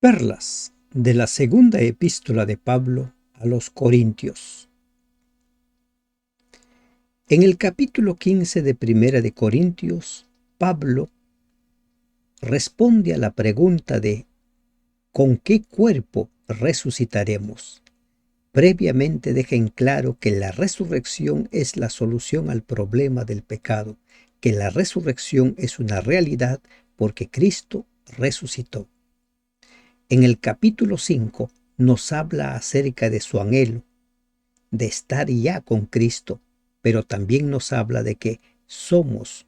Perlas de la segunda epístola de Pablo a los Corintios. En el capítulo 15 de Primera de Corintios, Pablo responde a la pregunta de ¿con qué cuerpo resucitaremos? Previamente deja en claro que la resurrección es la solución al problema del pecado, que la resurrección es una realidad porque Cristo resucitó. En el capítulo 5 nos habla acerca de su anhelo, de estar ya con Cristo, pero también nos habla de que somos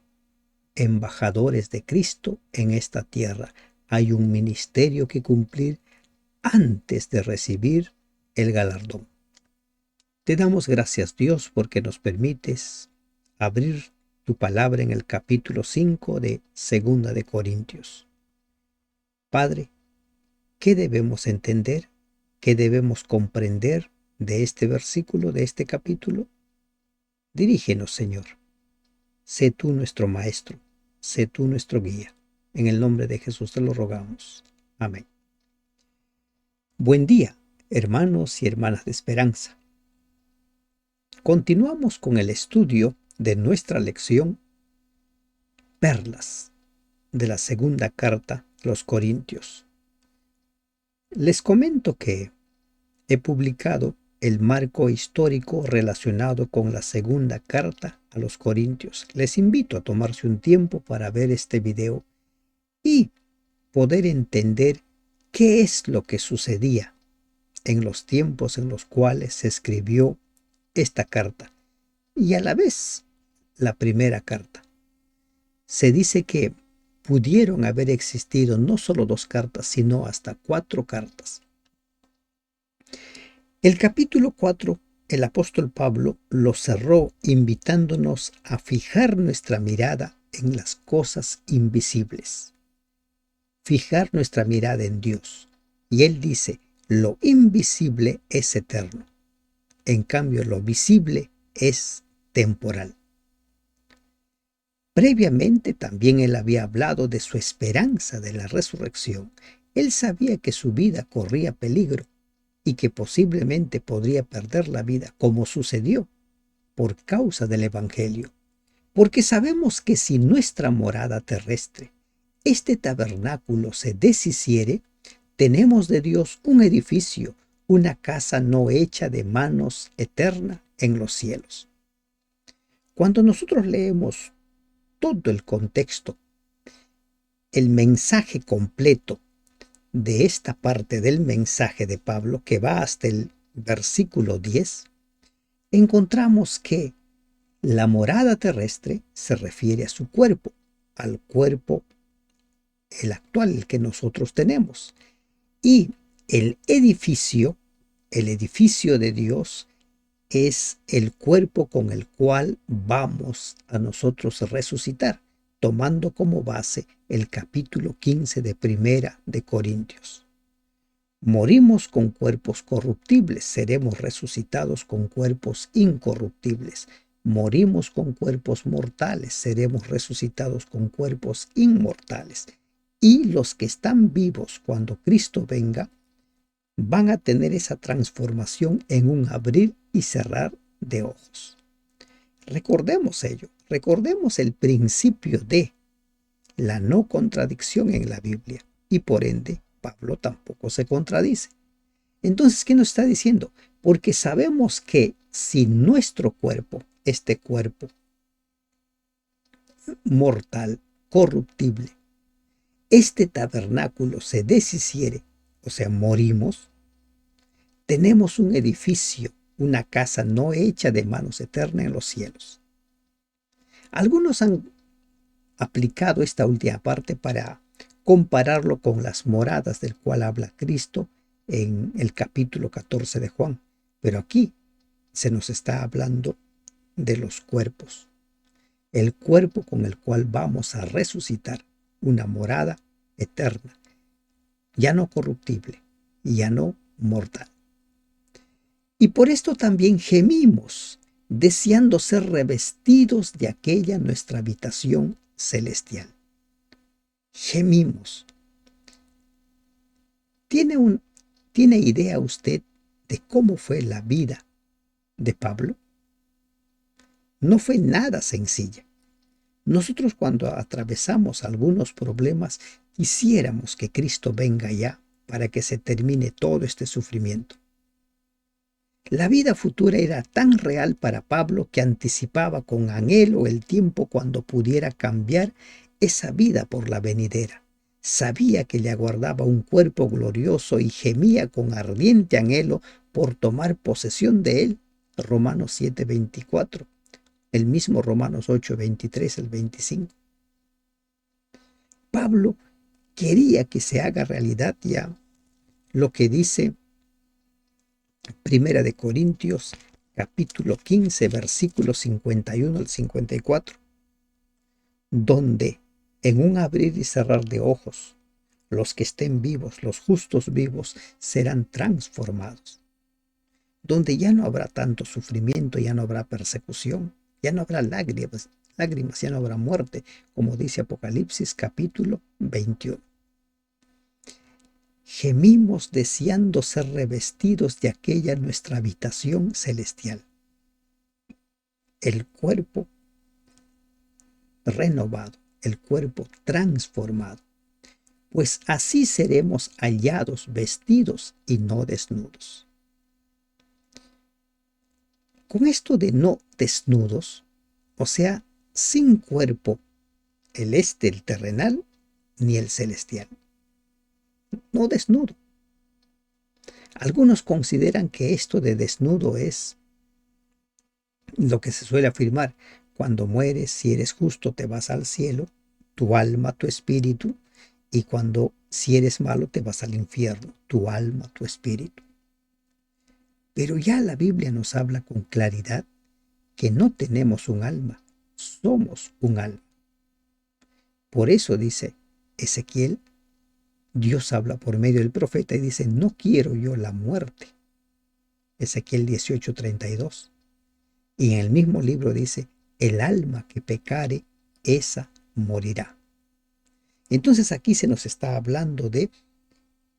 embajadores de Cristo en esta tierra. Hay un ministerio que cumplir antes de recibir el galardón. Te damos gracias, Dios, porque nos permites abrir tu palabra en el capítulo 5 de Segunda de Corintios. Padre, ¿qué debemos entender? ¿Qué debemos comprender de este versículo, de este capítulo? Dirígenos, Señor. Sé tú nuestro Maestro, sé tú nuestro guía. En el nombre de Jesús te lo rogamos. Amén. Buen día, hermanos y hermanas de esperanza. Continuamos con el estudio de nuestra lección Perlas de la segunda carta a los Corintios. Les comento que he publicado el marco histórico relacionado con la segunda carta a los Corintios. Les invito a tomarse un tiempo para ver este video y poder entender qué es lo que sucedía en los tiempos en los cuales se escribió esta carta y a la vez la primera carta. Se dice que pudieron haber existido no solo 2 cartas, sino hasta 4 cartas. El capítulo 4, el apóstol Pablo lo cerró invitándonos a fijar nuestra mirada en las cosas invisibles. Fijar nuestra mirada en Dios. Y él dice, lo invisible es eterno. En cambio, lo visible es temporal. Previamente también él había hablado de su esperanza de la resurrección. Él sabía que su vida corría peligro y que posiblemente podría perder la vida, como sucedió por causa del Evangelio. Porque sabemos que si nuestra morada terrestre, este tabernáculo, se deshiciere, tenemos de Dios un edificio, una casa no hecha de manos, eterna en los cielos. Cuando nosotros leemos todo el contexto, el mensaje completo de esta parte del mensaje de Pablo, que va hasta el versículo 10, encontramos que la morada terrestre se refiere a su cuerpo, al cuerpo, el actual, el que nosotros tenemos. Y el edificio de Dios, es el cuerpo con el cual vamos a nosotros resucitar, tomando como base el capítulo 15 de Primera de Corintios. Morimos con cuerpos corruptibles, seremos resucitados con cuerpos incorruptibles. Morimos con cuerpos mortales, seremos resucitados con cuerpos inmortales. Y los que están vivos cuando Cristo venga, van a tener esa transformación en un abrir y cerrar de ojos. Recordemos ello, recordemos el principio de la no contradicción en la Biblia y por ende Pablo tampoco se contradice. Entonces, ¿qué nos está diciendo? Porque sabemos que si nuestro cuerpo, este cuerpo mortal, corruptible, este tabernáculo se deshiciere, o sea, morimos, tenemos un edificio, una casa no hecha de manos, eterna en los cielos. Algunos han aplicado esta última parte para compararlo con las moradas del cual habla Cristo en el capítulo 14 de Juan. Pero aquí se nos está hablando de los cuerpos. El cuerpo con el cual vamos a resucitar, una morada eterna, ya no corruptible, ya no mortal. Y por esto también gemimos, deseando ser revestidos de aquella nuestra habitación celestial. Gemimos. ¿Tiene, ¿Tiene idea usted de cómo fue la vida de Pablo? No fue nada sencilla. Nosotros cuando atravesamos algunos problemas, quisiéramos que Cristo venga ya para que se termine todo este sufrimiento. La vida futura era tan real para Pablo que anticipaba con anhelo el tiempo cuando pudiera cambiar esa vida por la venidera. Sabía que le aguardaba un cuerpo glorioso y gemía con ardiente anhelo por tomar posesión de él. Romanos 7:24. El mismo Romanos 8:23 al 25. Pablo quería que se haga realidad ya lo que dice Primera de Corintios capítulo 15 versículos 51 al 54, donde en un abrir y cerrar de ojos los que estén vivos, los justos vivos, serán transformados, donde ya no habrá tanto sufrimiento, ya no habrá persecución, ya no habrá lágrimas, ya no habrá muerte, como dice Apocalipsis capítulo 21. Gemimos deseando ser revestidos de aquella nuestra habitación celestial. El cuerpo renovado, el cuerpo transformado, pues así seremos hallados vestidos y no desnudos. Con esto de no desnudos, o sea, sin cuerpo, el terrenal, ni el celestial. No desnudo. Algunos consideran que esto de desnudo es lo que se suele afirmar: cuando mueres, si eres justo, te vas al cielo, tu alma, tu espíritu, y cuando, si eres malo, te vas al infierno, tu alma, tu espíritu. Pero ya la Biblia nos habla con claridad que no tenemos un alma, somos un alma. Por eso dice Ezequiel, Dios habla por medio del profeta y dice: no quiero yo la muerte. Ezequiel 18:32. Y en el mismo libro dice: el alma que pecare, esa morirá. Entonces aquí se nos está hablando de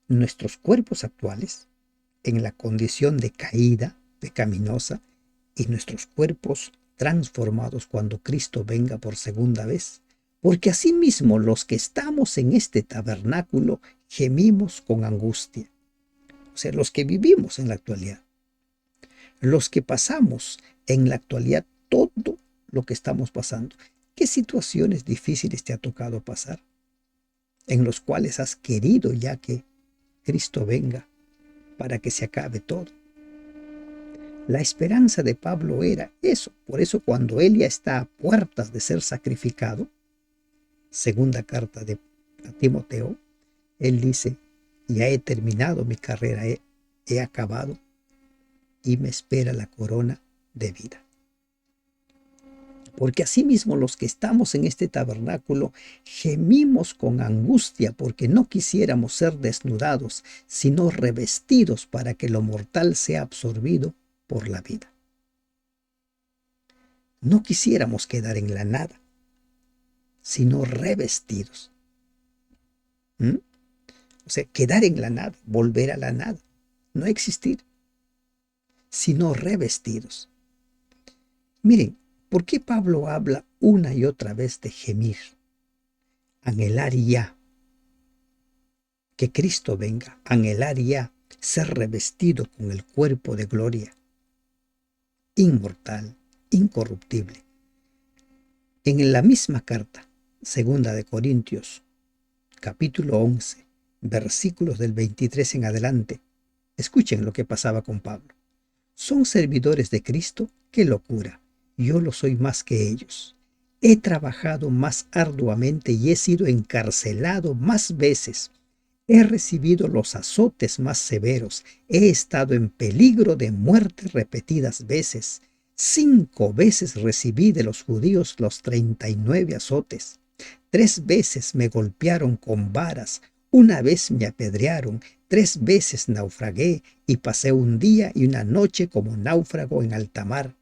nuestros cuerpos actuales en la condición de caída pecaminosa y nuestros cuerpos transformados cuando Cristo venga por segunda vez. Porque asimismo los que estamos en este tabernáculo gemimos con angustia. O sea, los que vivimos en la actualidad. Los que pasamos en la actualidad todo lo que estamos pasando. ¿Qué situaciones difíciles te ha tocado pasar? En los cuales has querido ya que Cristo venga para que se acabe todo. La esperanza de Pablo era eso. Por eso cuando él ya está a puertas de ser sacrificado, segunda carta de Timoteo, él dice: ya he terminado mi carrera, he acabado y me espera la corona de vida. Porque asimismo los que estamos en este tabernáculo gemimos con angustia porque no quisiéramos ser desnudados, sino revestidos para que lo mortal sea absorbido por la vida. No quisiéramos quedar en la nada, sino revestidos. O sea, quedar en la nada, volver a la nada, no existir, sino revestidos. Miren, ¿por qué Pablo habla una y otra vez de gemir? Anhelar ya que Cristo venga, anhelar ya ser revestido con el cuerpo de gloria, inmortal, incorruptible. En la misma carta, segunda de Corintios, capítulo 11, versículos del 23 en adelante, escuchen lo que pasaba con Pablo. ¿Son servidores de Cristo? ¡Qué locura! Yo lo soy más que ellos. He trabajado más arduamente y he sido encarcelado más veces. He recibido los azotes más severos. He estado en peligro de muerte repetidas veces. 5 veces recibí de los judíos los 39 azotes. 3 veces me golpearon con varas. 1 vez me apedrearon. 3 veces naufragué y pasé un día y una noche como náufrago en alta mar.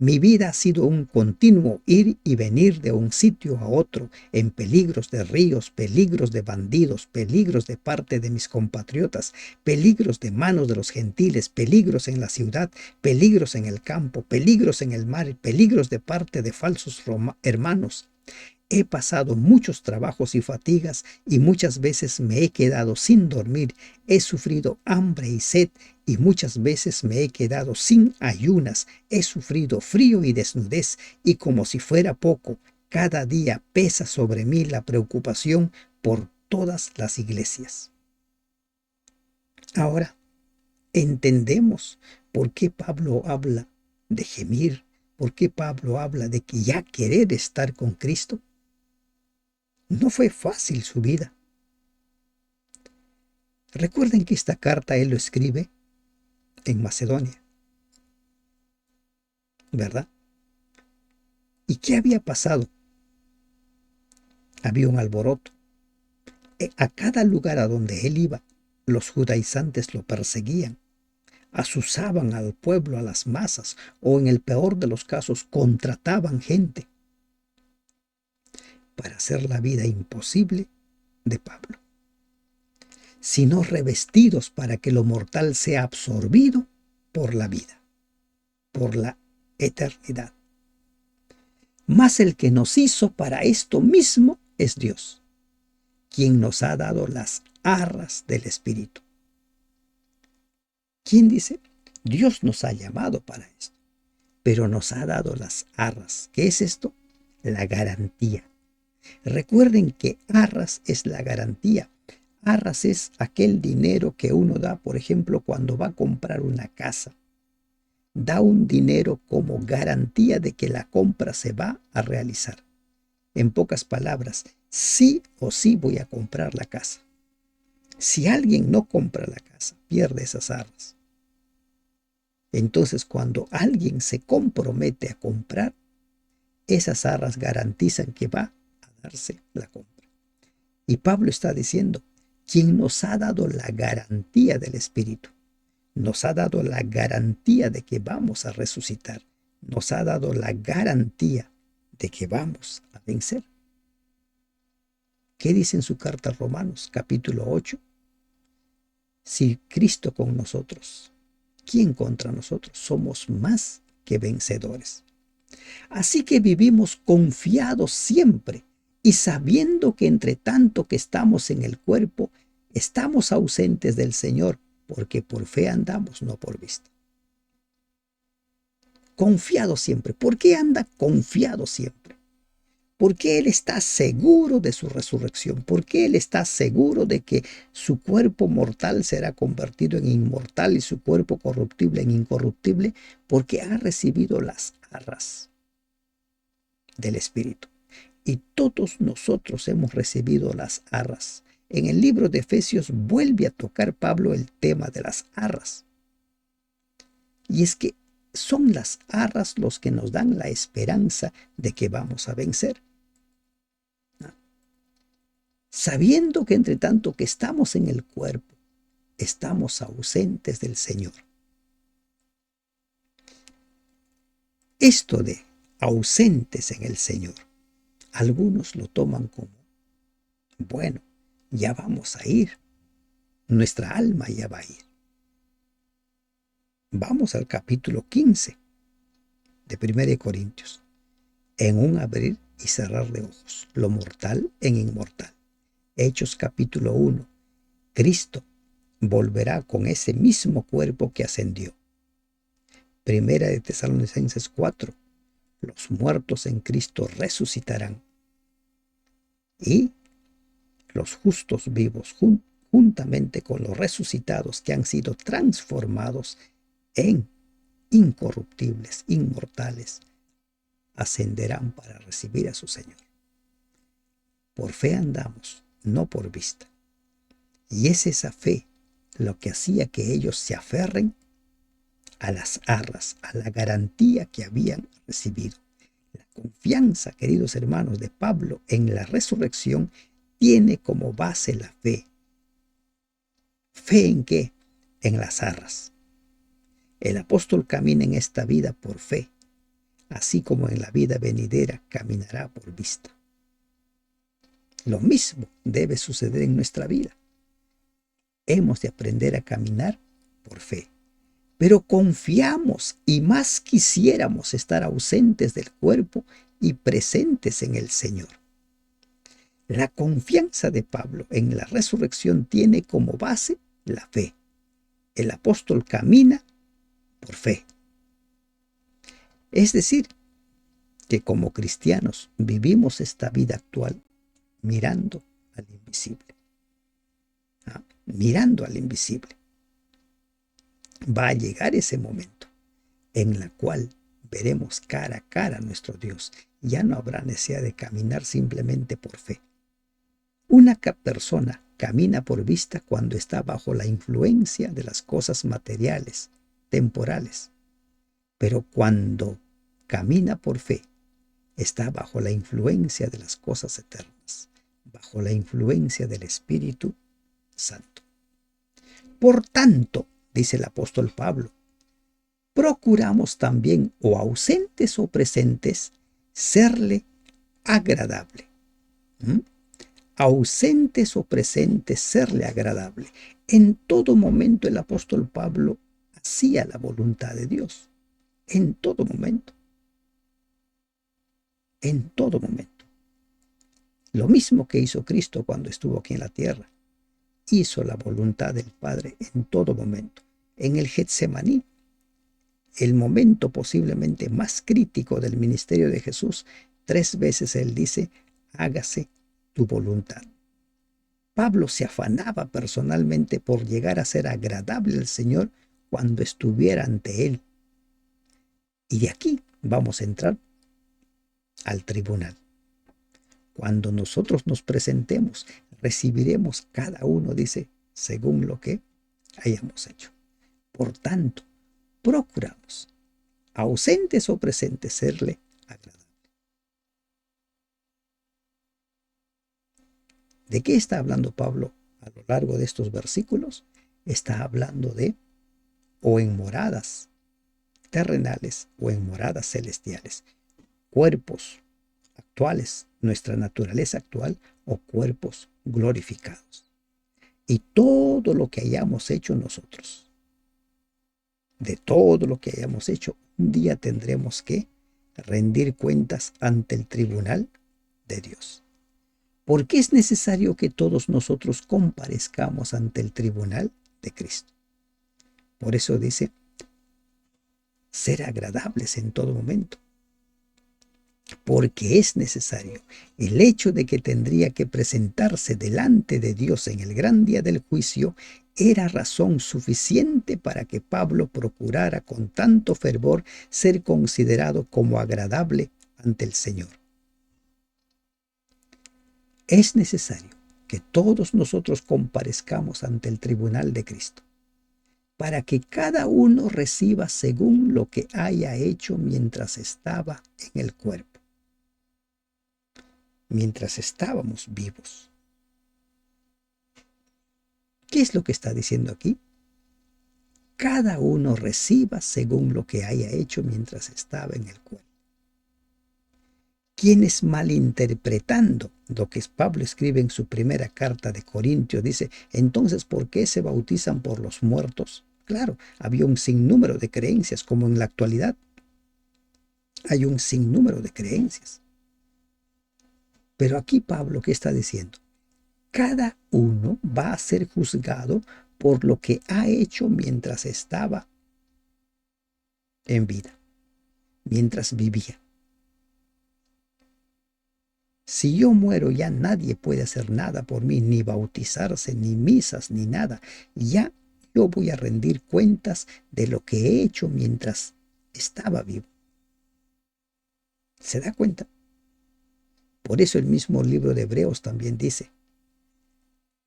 Mi vida ha sido un continuo ir y venir de un sitio a otro, en peligros de ríos, peligros de bandidos, peligros de parte de mis compatriotas, peligros de manos de los gentiles, peligros en la ciudad, peligros en el campo, peligros en el mar, peligros de parte de falsos hermanos. He pasado muchos trabajos y fatigas y muchas veces me he quedado sin dormir. He sufrido hambre y sed y muchas veces me he quedado sin ayunas. He sufrido frío y desnudez y como si fuera poco, cada día pesa sobre mí la preocupación por todas las iglesias. Ahora, entendemos por qué Pablo habla de gemir, por qué Pablo habla de que ya querer estar con Cristo. No fue fácil su vida. Recuerden que esta carta él lo escribe en Macedonia, ¿verdad? ¿Y qué había pasado? Había un alboroto. A cada lugar a donde él iba, los judaizantes lo perseguían, asusaban al pueblo, a las masas, o en el peor de los casos, contrataban gente para hacer la vida imposible de Pablo, sino revestidos para que lo mortal sea absorbido por la vida, por la eternidad. Mas el que nos hizo para esto mismo es Dios, quien nos ha dado las arras del Espíritu. ¿Quién dice? Dios nos ha llamado para esto, pero nos ha dado las arras. ¿Qué es esto? La garantía. Recuerden que arras es la garantía. Arras es aquel dinero que uno da, por ejemplo, cuando va a comprar una casa. Da un dinero como garantía de que la compra se va a realizar. En pocas palabras, sí o sí voy a comprar la casa. Si alguien no compra la casa, pierde esas arras. Entonces, cuando alguien se compromete a comprar, esas arras garantizan que va a darse la compra. Y Pablo está diciendo, quien nos ha dado la garantía del Espíritu, nos ha dado la garantía de que vamos a resucitar, nos ha dado la garantía de que vamos a vencer. ¿Qué dice en su carta a Romanos, capítulo 8? Si Cristo con nosotros, ¿quién contra nosotros? Somos más que vencedores. Así que vivimos confiados siempre y sabiendo que entre tanto que estamos en el cuerpo, estamos ausentes del Señor, porque por fe andamos, no por vista. Confiado siempre. ¿Por qué anda confiado siempre? Porque Él está seguro de su resurrección. Porque Él está seguro de que su cuerpo mortal será convertido en inmortal y su cuerpo corruptible en incorruptible, porque ha recibido las arras del Espíritu. Y todos nosotros hemos recibido las arras. En el libro de Efesios vuelve a tocar Pablo el tema de las arras. Y es que son las arras los que nos dan la esperanza de que vamos a vencer. Sabiendo que entre tanto que estamos en el cuerpo, estamos ausentes del Señor. Esto de ausentes en el Señor, algunos lo toman como, bueno, ya vamos a ir, nuestra alma ya va a ir. Vamos al capítulo 15 de 1 Corintios. En un abrir y cerrar de ojos, lo mortal en inmortal. Hechos capítulo 1. Cristo volverá con ese mismo cuerpo que ascendió. Primera de Tesalonicenses 4. Los muertos en Cristo resucitarán. Y los justos vivos juntamente con los resucitados que han sido transformados en incorruptibles, inmortales, ascenderán para recibir a su Señor. Por fe andamos, no por vista. Y es esa fe lo que hacía que ellos se aferren a las arras, a la garantía que habían recibido. La confianza, queridos hermanos, de Pablo en la resurrección tiene como base la fe. ¿Fe en qué? En las arras. El apóstol camina en esta vida por fe. así como en la vida venidera caminará por vista. Lo mismo debe suceder en nuestra vida. Hemos de aprender a caminar por fe, pero confiamos y más quisiéramos estar ausentes del cuerpo y presentes en el Señor. La confianza de Pablo en la resurrección tiene como base la fe. El apóstol camina por fe. Es decir, que como cristianos vivimos esta vida actual mirando al invisible. Mirando al invisible. Va a llegar ese momento en el cual veremos cara a cara a nuestro Dios. Ya no habrá necesidad de caminar simplemente por fe. Una persona camina por vista cuando está bajo la influencia de las cosas materiales, temporales. Pero cuando camina por fe, está bajo la influencia de las cosas eternas, bajo la influencia del Espíritu Santo. Por tanto, dice el apóstol Pablo, procuramos también, o ausentes o presentes, serle agradable. Ausentes o presentes, serle agradable. En todo momento el apóstol Pablo hacía la voluntad de Dios. En todo momento. En todo momento. Lo mismo que hizo Cristo cuando estuvo aquí en la tierra. Hizo la voluntad del Padre en todo momento. En el Getsemaní, el momento posiblemente más crítico del ministerio de Jesús, 3 veces él dice, hágase tu voluntad. Pablo se afanaba personalmente por llegar a ser agradable al Señor cuando estuviera ante Él. Y de aquí vamos a entrar al tribunal. Cuando nosotros nos presentemos, recibiremos cada uno, dice, según lo que hayamos hecho. Por tanto, procuramos, ausentes o presentes, serle agradable. ¿De qué está hablando Pablo a lo largo de estos versículos? Está hablando de o en moradas terrenales o en moradas celestiales, cuerpos actuales, nuestra naturaleza actual o cuerpos glorificados. Y todo lo que hayamos hecho nosotros, de todo lo que hayamos hecho, un día tendremos que rendir cuentas ante el tribunal de Dios. ¿Por qué es necesario que todos nosotros comparezcamos ante el tribunal de Cristo? Por eso dice, ser agradables en todo momento. Porque es necesario. El hecho de que tendría que presentarse delante de Dios en el gran día del juicio era razón suficiente para que Pablo procurara con tanto fervor ser considerado como agradable ante el Señor. Es necesario que todos nosotros comparezcamos ante el tribunal de Cristo, para que cada uno reciba según lo que haya hecho mientras estaba en el cuerpo, mientras estábamos vivos. ¿Qué es lo que está diciendo aquí? Cada uno reciba según lo que haya hecho mientras estaba en el cuerpo. Quienes malinterpretando lo que Pablo escribe en su primera carta de Corintios, dice, entonces, ¿por qué se bautizan por los muertos? Claro, había un sinnúmero de creencias, como en la actualidad. Hay un sinnúmero de creencias. Pero aquí Pablo, ¿qué está diciendo? Cada uno va a ser juzgado por lo que ha hecho mientras estaba en vida, mientras vivía. Si yo muero, ya nadie puede hacer nada por mí, ni bautizarse, ni misas, ni nada. Ya yo voy a rendir cuentas de lo que he hecho mientras estaba vivo. ¿Se da cuenta? Por eso el mismo libro de Hebreos también dice,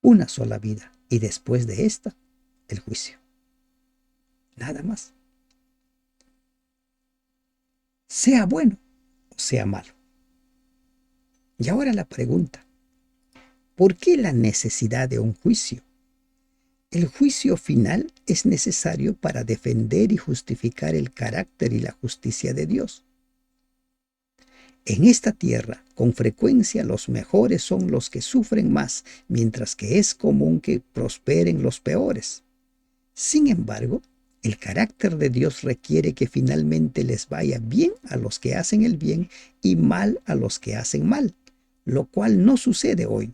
una sola vida, y después de esta, el juicio. Nada más. Sea bueno o sea malo. Y ahora la pregunta, ¿por qué la necesidad de un juicio? El juicio final es necesario para defender y justificar el carácter y la justicia de Dios. En esta tierra, con frecuencia, los mejores son los que sufren más, mientras que es común que prosperen los peores. Sin embargo, el carácter de Dios requiere que finalmente les vaya bien a los que hacen el bien y mal a los que hacen mal, lo cual no sucede hoy.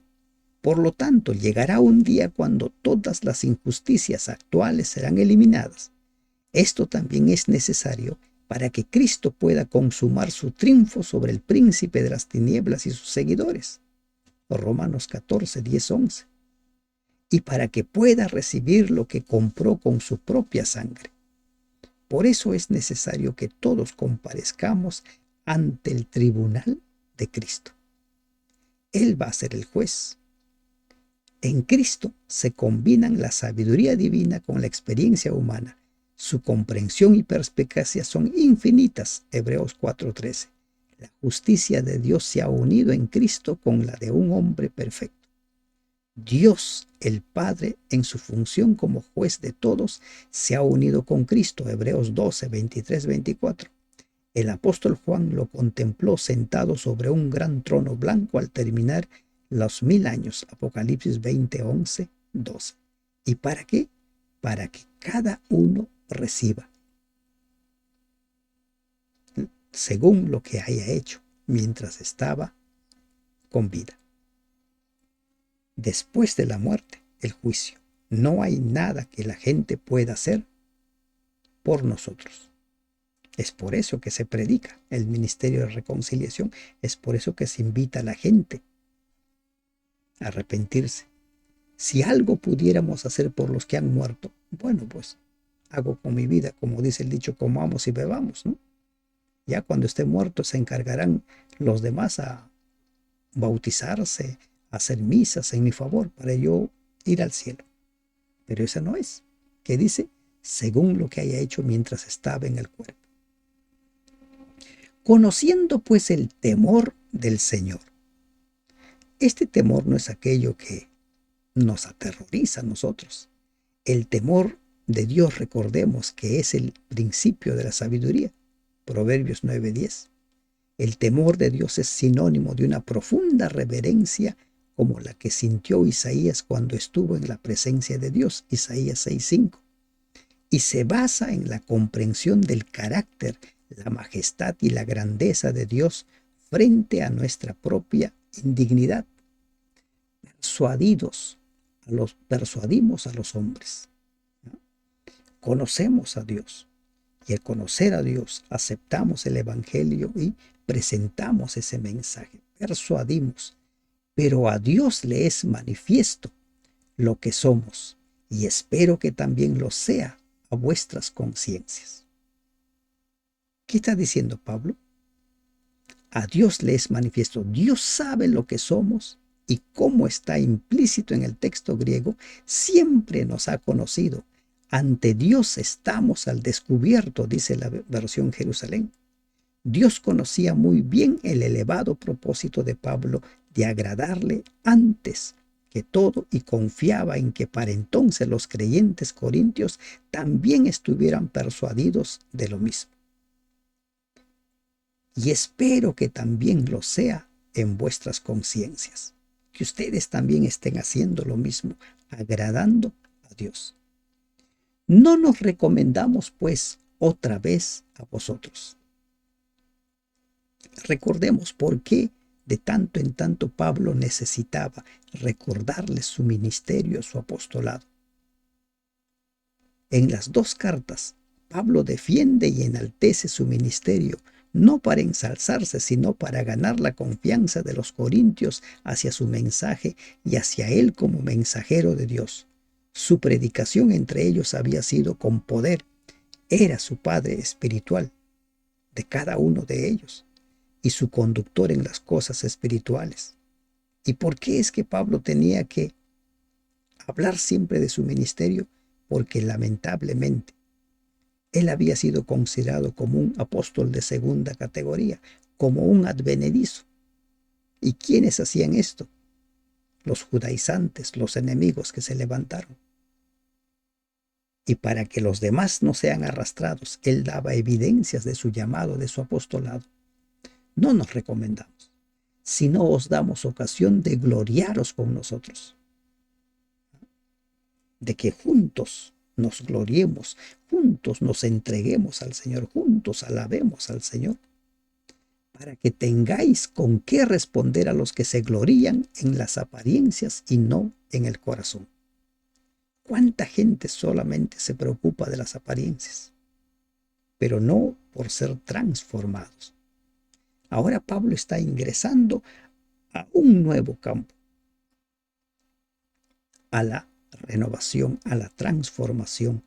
Por lo tanto, llegará un día cuando todas las injusticias actuales serán eliminadas. Esto también es necesario para que Cristo pueda consumar su triunfo sobre el príncipe de las tinieblas y sus seguidores. Romanos 14, 10, 11. Y para que pueda recibir lo que compró con su propia sangre. Por eso es necesario que todos comparezcamos ante el tribunal de Cristo. Él va a ser el juez. En Cristo se combinan la sabiduría divina con la experiencia humana. Su comprensión y perspicacia son infinitas. Hebreos 4:13. La justicia de Dios se ha unido en Cristo con la de un hombre perfecto. Dios, el Padre, en su función como juez de todos, se ha unido con Cristo. Hebreos 12, 23, 24. El apóstol Juan lo contempló sentado sobre un gran trono blanco al terminar los 1000 años. Apocalipsis 20, 11, 12. ¿Y para qué? Para que cada uno reciba según lo que haya hecho mientras estaba con vida. Después de la muerte, el juicio. No hay nada que la gente pueda hacer por nosotros. Es por eso que se predica el ministerio de reconciliación. Es por eso que se invita a la gente a arrepentirse. Si algo pudiéramos hacer por los que han muerto, bueno, pues hago con mi vida, como dice el dicho, comamos y bebamos, ¿no? Ya cuando esté muerto se encargarán los demás a bautizarse, a hacer misas en mi favor para yo ir al cielo. Pero esa no es. ¿Qué dice? Según lo que haya hecho mientras estaba en el cuerpo. Conociendo pues el temor del Señor. Este temor no es aquello que nos aterroriza a nosotros. El temor de Dios, recordemos que es el principio de la sabiduría. Proverbios 9:10. El temor de Dios es sinónimo de una profunda reverencia como la que sintió Isaías cuando estuvo en la presencia de Dios, Isaías 6:5. Y se basa en la comprensión del carácter, la majestad y la grandeza de Dios frente a nuestra propia indignidad. Persuadimos a los hombres, ¿no? Conocemos a Dios. Y al conocer a Dios, aceptamos el Evangelio y presentamos ese mensaje. Persuadimos. Pero a Dios le es manifiesto lo que somos, y espero que también lo sea a vuestras conciencias. ¿Qué está diciendo Pablo? A Dios le es manifiesto. Dios sabe lo que somos y como está implícito en el texto griego, siempre nos ha conocido. Ante Dios estamos al descubierto, dice la versión Jerusalén. Dios conocía muy bien el elevado propósito de Pablo de agradarle antes que todo y confiaba en que para entonces los creyentes corintios también estuvieran persuadidos de lo mismo. Y espero que también lo sea en vuestras conciencias, que ustedes también estén haciendo lo mismo, agradando a Dios. No nos recomendamos, pues, otra vez a vosotros. Recordemos por qué de tanto en tanto Pablo necesitaba recordarles su ministerio, su apostolado. En las dos cartas, Pablo defiende y enaltece su ministerio, no para ensalzarse, sino para ganar la confianza de los corintios hacia su mensaje y hacia él como mensajero de Dios. Su predicación entre ellos había sido con poder. Era su padre espiritual de cada uno de ellos y su conductor en las cosas espirituales. ¿Y por qué es que Pablo tenía que hablar siempre de su ministerio? Porque lamentablemente él había sido considerado como un apóstol de segunda categoría, como un advenedizo. ¿Y quiénes hacían esto? Los judaizantes, los enemigos que se levantaron. Y para que los demás no sean arrastrados, él daba evidencias de su llamado, de su apostolado. no nos recomendamos, sino os damos ocasión de gloriaros con nosotros, de que juntos nos gloriemos, juntos nos entreguemos al Señor, juntos alabemos al Señor, para que tengáis con qué responder a los que se glorían en las apariencias y no en el corazón. ¿Cuánta gente solamente se preocupa de las apariencias, pero no por ser transformados? Ahora Pablo está ingresando a un nuevo campo, a la renovación, a la transformación,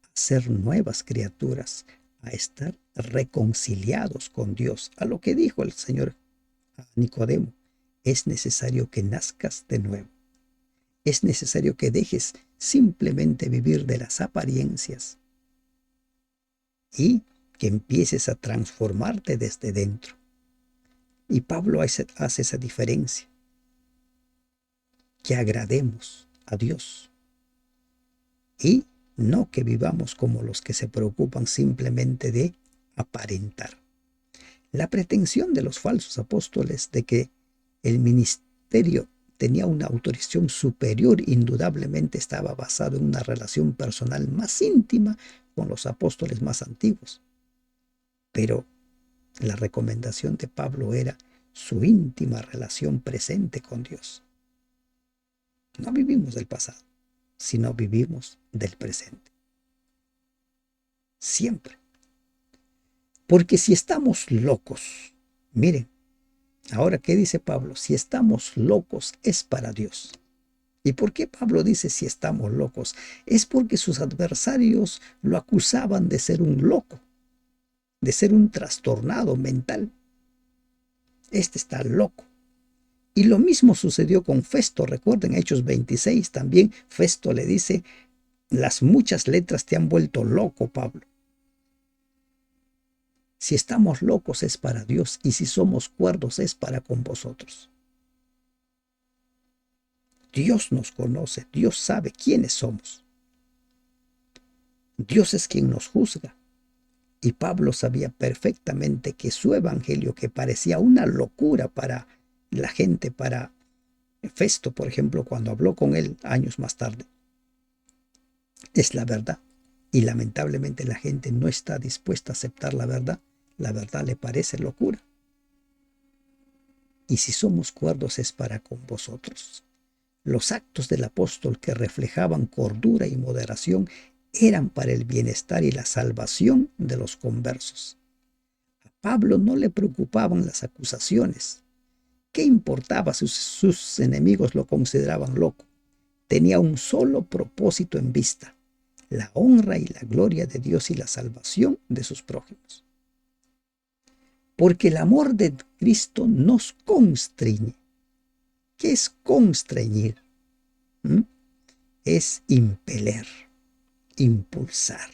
a ser nuevas criaturas, a estar reconciliados con Dios, a lo que dijo el Señor a Nicodemo: es necesario que nazcas de nuevo. Es necesario que dejes simplemente vivir de las apariencias y que empieces a transformarte desde dentro. Y Pablo hace esa diferencia, que agrademos a Dios y no que vivamos como los que se preocupan simplemente de aparentar. La pretensión de los falsos apóstoles de que el ministerio tenía una autorización superior indudablemente estaba basado en una relación personal más íntima con los apóstoles más antiguos. Pero la recomendación de Pablo era su íntima relación presente con Dios. No vivimos del pasado, sino vivimos del presente. Siempre. Porque si estamos locos, miren, ahora, ¿qué dice Pablo? Si estamos locos es para Dios. ¿Y por qué Pablo dice si estamos locos? Es porque sus adversarios lo acusaban de ser un loco, de ser un trastornado mental. Este está loco. Y lo mismo sucedió con Festo. Recuerden, Hechos 26 también Festo le dice: las muchas letras te han vuelto loco, Pablo. Si estamos locos es para Dios, y si somos cuerdos es para con vosotros. Dios nos conoce, Dios sabe quiénes somos. Dios es quien nos juzga. Y Pablo sabía perfectamente que su evangelio, que parecía una locura para la gente, para Festo, por ejemplo, cuando habló con él años más tarde, es la verdad. Y lamentablemente la gente no está dispuesta a aceptar la verdad. La verdad le parece locura. Y si somos cuerdos es para con vosotros. Los actos del apóstol, que reflejaban cordura y moderación, eran para el bienestar y la salvación de los conversos. A Pablo no le preocupaban las acusaciones. ¿Qué importaba si sus enemigos lo consideraban loco? Tenía un solo propósito en vista: la honra y la gloria de Dios y la salvación de sus prójimos. Porque el amor de Cristo nos constriñe. ¿Qué es constreñir? Es impeler, impulsar.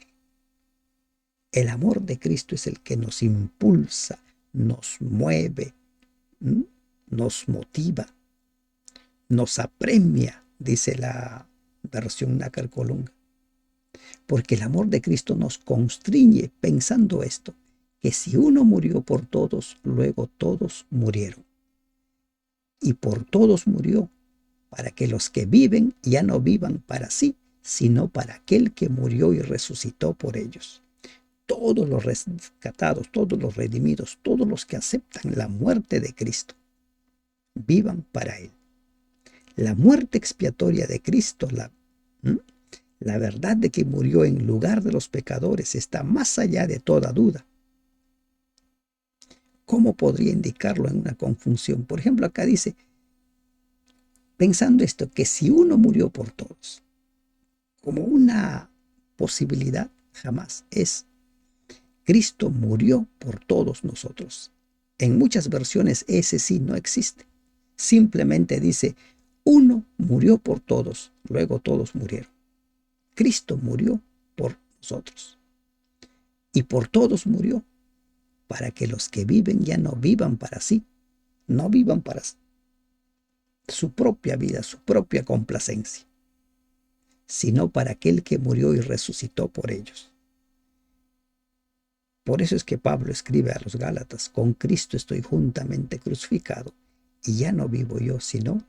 El amor de Cristo es el que nos impulsa, nos mueve, nos motiva, nos apremia, dice la versión Nácar Colunga. Porque el amor de Cristo nos constriñe, pensando esto: que si uno murió por todos, luego todos murieron. Y por todos murió, para que los que viven ya no vivan para sí, sino para aquel que murió y resucitó por ellos. Todos los rescatados, todos los redimidos, todos los que aceptan la muerte de Cristo, vivan para Él. La muerte expiatoria de Cristo, la verdad de que murió en lugar de los pecadores, está más allá de toda duda. ¿Cómo podría indicarlo en una confusión? Por ejemplo, acá dice, pensando esto, que si uno murió por todos, como una posibilidad, jamás es: Cristo murió por todos nosotros. En muchas versiones ese sí no existe. Simplemente dice: uno murió por todos, luego todos murieron. Cristo murió por nosotros. Y por todos murió, para que los que viven ya no vivan para sí, no vivan para su propia vida, su propia complacencia, sino para aquel que murió y resucitó por ellos. Por eso es que Pablo escribe a los Gálatas: con Cristo estoy juntamente crucificado, y ya no vivo yo, sino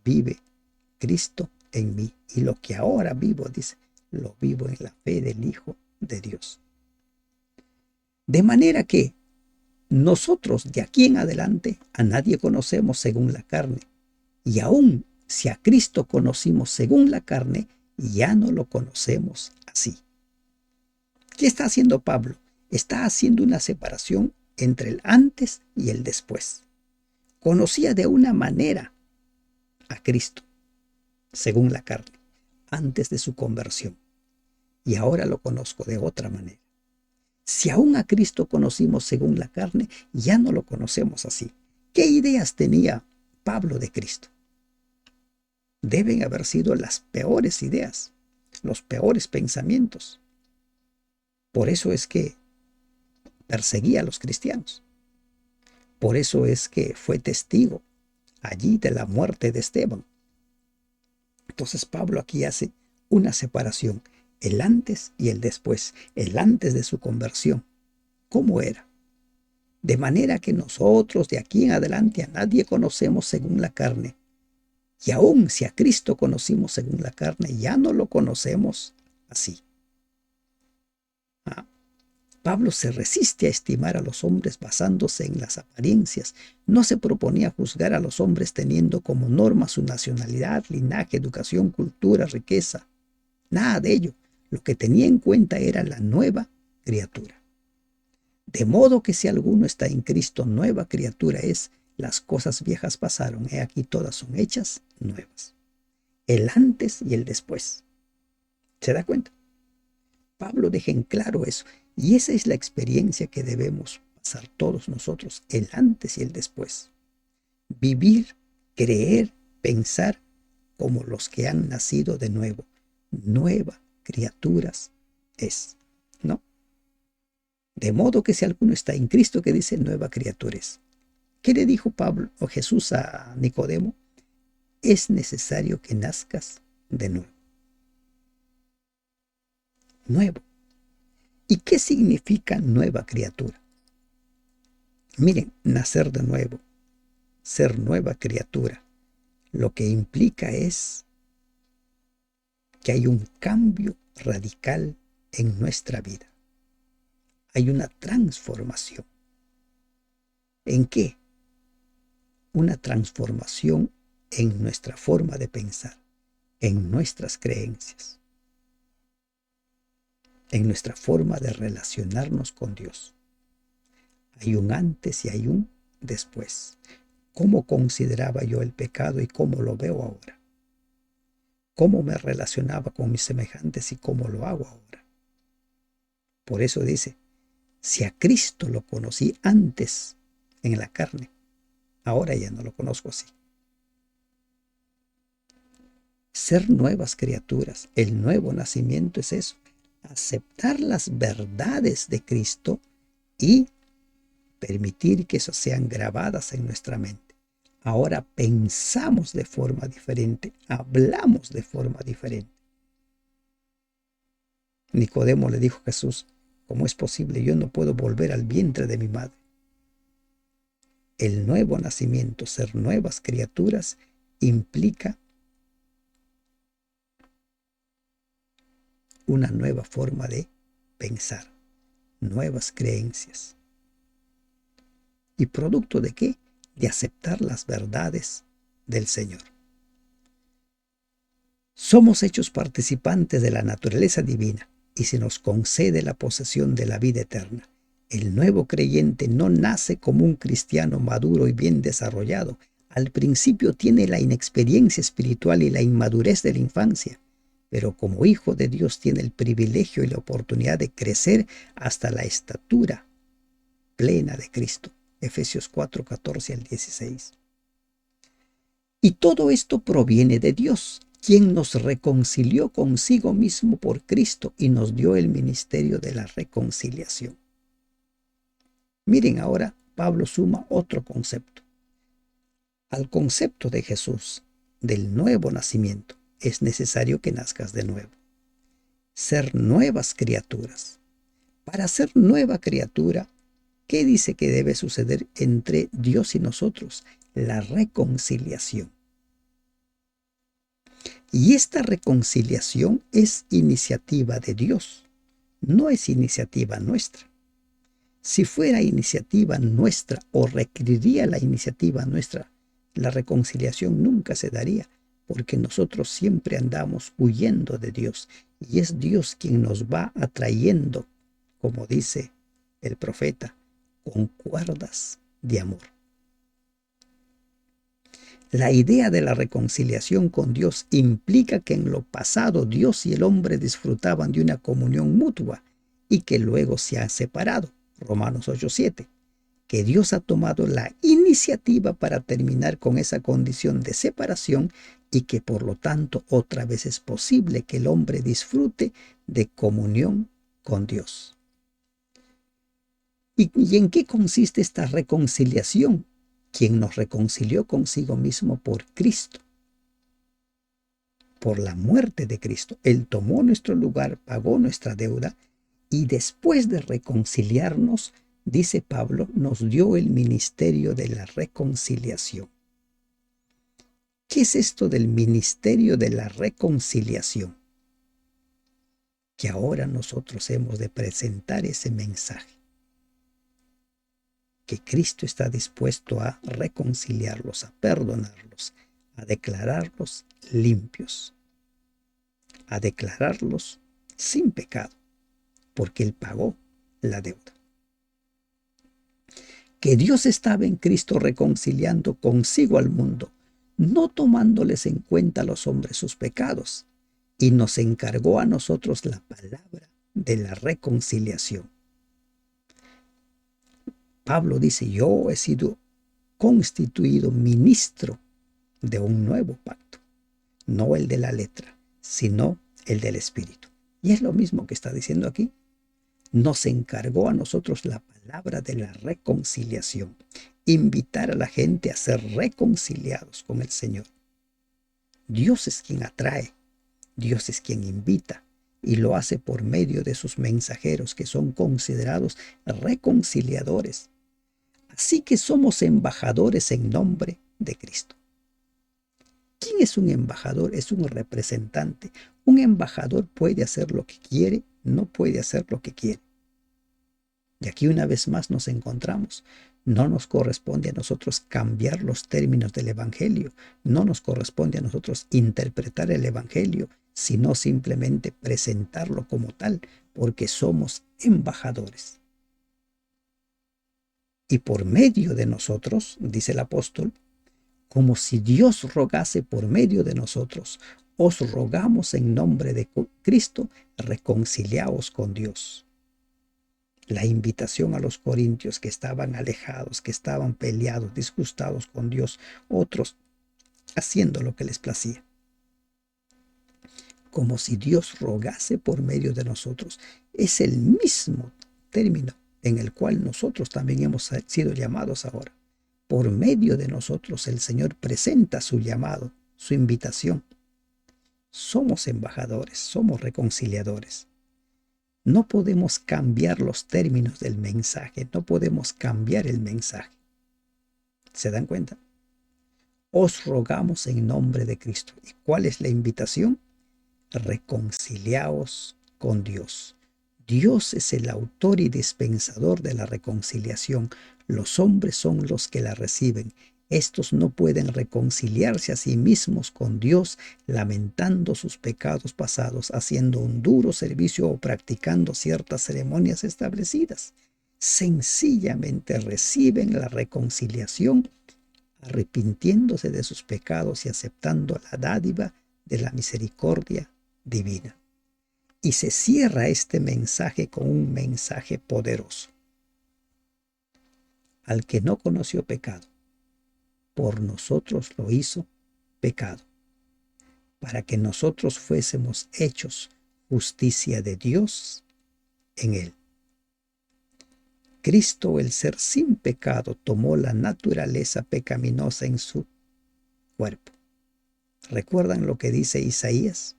vive Cristo en mí. Y lo que ahora vivo, dice, lo vivo en la fe del Hijo de Dios. De manera que nosotros de aquí en adelante a nadie conocemos según la carne. Y aún si a Cristo conocimos según la carne, ya no lo conocemos así. ¿Qué está haciendo Pablo? Está haciendo una separación entre el antes y el después. Conocía de una manera a Cristo, según la carne, antes de su conversión. Y ahora lo conozco de otra manera. Si aún a Cristo conocimos según la carne, ya no lo conocemos así. ¿Qué ideas tenía Pablo de Cristo? Deben haber sido las peores ideas, los peores pensamientos. Por eso es que perseguía a los cristianos. Por eso es que fue testigo allí de la muerte de Esteban. Entonces Pablo aquí hace una separación, el antes y el después, el antes de su conversión. ¿Cómo era? De manera que nosotros de aquí en adelante a nadie conocemos según la carne. Y aún si a Cristo conocimos según la carne, ya no lo conocemos así. Pablo se resiste a estimar a los hombres basándose en las apariencias. No se proponía juzgar a los hombres teniendo como norma su nacionalidad, linaje, educación, cultura, riqueza. Nada de ello. Lo que tenía en cuenta era la nueva criatura. De modo que si alguno está en Cristo, nueva criatura es. Las cosas viejas pasaron, he aquí todas son hechas nuevas. El antes y el después. ¿Se da cuenta? Pablo deja en claro eso. Y esa es la experiencia que debemos pasar todos nosotros, el antes y el después. Vivir, creer, pensar como los que han nacido de nuevo. Nueva criaturas es, ¿no? De modo que si alguno está en Cristo, que dice nueva criatura es. ¿Qué le dijo Pablo o Jesús a Nicodemo? Es necesario que nazcas de nuevo. Nuevo. ¿Y qué significa nueva criatura? Miren, nacer de nuevo, ser nueva criatura, lo que implica es que hay un cambio radical en nuestra vida. Hay una transformación. ¿En qué? Una transformación en nuestra forma de pensar, en nuestras creencias, en nuestra forma de relacionarnos con Dios. Hay un antes y hay un después. ¿Cómo consideraba yo el pecado y cómo lo veo ahora? ¿Cómo me relacionaba con mis semejantes y cómo lo hago ahora? Por eso dice, si a Cristo lo conocí antes en la carne, ahora ya no lo conozco así. Ser nuevas criaturas, el nuevo nacimiento es eso, aceptar las verdades de Cristo y permitir que eso sean grabadas en nuestra mente. Ahora pensamos de forma diferente, hablamos de forma diferente. Nicodemo le dijo a Jesús, ¿cómo es posible? Yo no puedo volver al vientre de mi madre. El nuevo nacimiento, ser nuevas criaturas, implica una nueva forma de pensar, nuevas creencias. ¿Y producto de qué? De aceptar las verdades del Señor. Somos hechos participantes de la naturaleza divina y se nos concede la posesión de la vida eterna. El nuevo creyente no nace como un cristiano maduro y bien desarrollado. Al principio tiene la inexperiencia espiritual y la inmadurez de la infancia, pero como hijo de Dios tiene el privilegio y la oportunidad de crecer hasta la estatura plena de Cristo. Efesios 4, 14 al 16. Y todo esto proviene de Dios, quien nos reconcilió consigo mismo por Cristo y nos dio el ministerio de la reconciliación. Miren, ahora Pablo suma otro concepto. Al concepto de Jesús, del nuevo nacimiento, es necesario que nazcas de nuevo. Ser nuevas criaturas. Para ser nueva criatura, ¿qué dice que debe suceder entre Dios y nosotros? La reconciliación. Y esta reconciliación es iniciativa de Dios, no es iniciativa nuestra. Si fuera iniciativa nuestra o requeriría la iniciativa nuestra, la reconciliación nunca se daría, porque nosotros siempre andamos huyendo de Dios y es Dios quien nos va atrayendo, como dice el profeta, con cuerdas de amor. La idea de la reconciliación con Dios implica que en lo pasado Dios y el hombre disfrutaban de una comunión mutua y que luego se han separado. Romanos 8:7. Que Dios ha tomado la iniciativa para terminar con esa condición de separación y que por lo tanto otra vez es posible que el hombre disfrute de comunión con Dios. ¿Y en qué consiste esta reconciliación? Quien nos reconcilió consigo mismo por Cristo, por la muerte de Cristo. Él tomó nuestro lugar, pagó nuestra deuda y después de reconciliarnos, dice Pablo, nos dio el ministerio de la reconciliación. ¿Qué es esto del ministerio de la reconciliación? Que ahora nosotros hemos de presentar ese mensaje. Que Cristo está dispuesto a reconciliarlos, a perdonarlos, a declararlos limpios, a declararlos sin pecado, porque Él pagó la deuda. Que Dios estaba en Cristo reconciliando consigo al mundo, no tomándoles en cuenta a los hombres sus pecados, y nos encargó a nosotros la palabra de la reconciliación. Pablo dice, yo he sido constituido ministro de un nuevo pacto, no el de la letra, sino el del Espíritu. Y es lo mismo que está diciendo aquí. Nos encargó a nosotros la palabra de la reconciliación, invitar a la gente a ser reconciliados con el Señor. Dios es quien atrae, Dios es quien invita y lo hace por medio de sus mensajeros que son considerados reconciliadores. Así que somos embajadores en nombre de Cristo. ¿Quién es un embajador? Es un representante. Un embajador puede hacer lo que quiere, no puede hacer lo que quiere. Y aquí una vez más nos encontramos. No nos corresponde a nosotros cambiar los términos del Evangelio. No nos corresponde a nosotros interpretar el Evangelio, sino simplemente presentarlo como tal, porque somos embajadores. Y por medio de nosotros, dice el apóstol, como si Dios rogase por medio de nosotros, os rogamos en nombre de Cristo, reconciliaos con Dios. La invitación a los corintios que estaban alejados, que estaban peleados, disgustados con Dios, otros haciendo lo que les placía. Como si Dios rogase por medio de nosotros. Es el mismo término en el cual nosotros también hemos sido llamados ahora. Por medio de nosotros el Señor presenta su llamado, su invitación. Somos embajadores, somos reconciliadores. No podemos cambiar los términos del mensaje, no podemos cambiar el mensaje. ¿Se dan cuenta? Os rogamos en nombre de Cristo. ¿Y cuál es la invitación? Reconciliaos con Dios. Dios es el autor y dispensador de la reconciliación. Los hombres son los que la reciben. Estos no pueden reconciliarse a sí mismos con Dios, lamentando sus pecados pasados, haciendo un duro servicio o practicando ciertas ceremonias establecidas. Sencillamente reciben la reconciliación, arrepintiéndose de sus pecados y aceptando la dádiva de la misericordia divina. Y se cierra este mensaje con un mensaje poderoso. Al que no conoció pecado, por nosotros lo hizo pecado, para que nosotros fuésemos hechos justicia de Dios en él. Cristo, el ser sin pecado, tomó la naturaleza pecaminosa en su cuerpo. ¿Recuerdan lo que dice Isaías?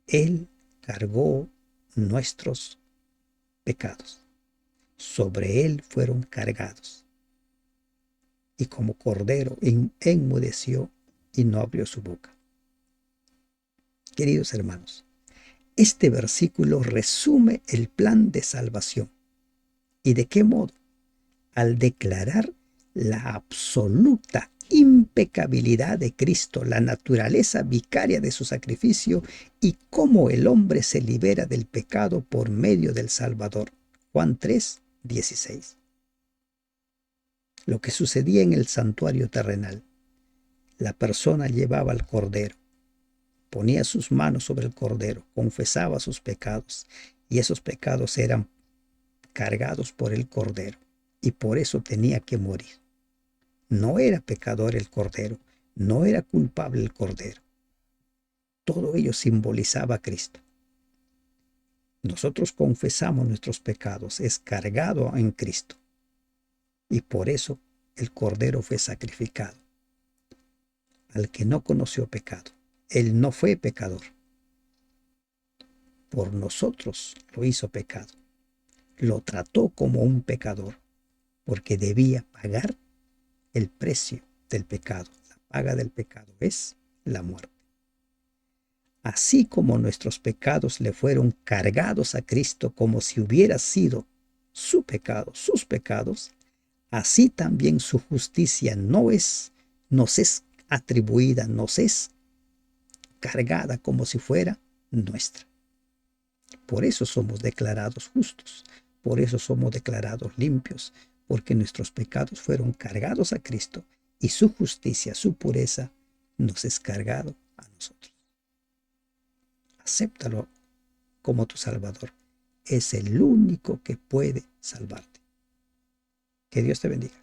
Él cargó nuestros pecados. Sobre él fueron cargados. Y como cordero enmudeció y no abrió su boca. Queridos hermanos, este versículo resume el plan de salvación. ¿Y de qué modo? Al declarar la absoluta impecabilidad de Cristo, la naturaleza vicaria de su sacrificio y cómo el hombre se libera del pecado por medio del Salvador. Juan 3:16. Lo que sucedía en el santuario terrenal. La persona llevaba al cordero, ponía sus manos sobre el cordero, confesaba sus pecados y esos pecados eran cargados por el cordero y por eso tenía que morir. No era pecador el cordero, no era culpable el cordero. Todo ello simbolizaba a Cristo. Nosotros confesamos nuestros pecados, es cargado en Cristo y por eso el cordero fue sacrificado. Al que no conoció pecado, él no fue pecador. Por nosotros lo hizo pecado. Lo trató como un pecador, porque debía pagar el precio del pecado. La paga del pecado es la muerte. Así como nuestros pecados le fueron cargados a Cristo como si hubiera sido su pecado, sus pecados, así también su justicia nos es atribuida, nos es cargada como si fuera nuestra. Por eso somos declarados justos, por eso somos declarados limpios, porque nuestros pecados fueron cargados a Cristo y su justicia, su pureza, nos es cargado a nosotros. Acéptalo como tu Salvador. Es el único que puede salvarte. Que Dios te bendiga.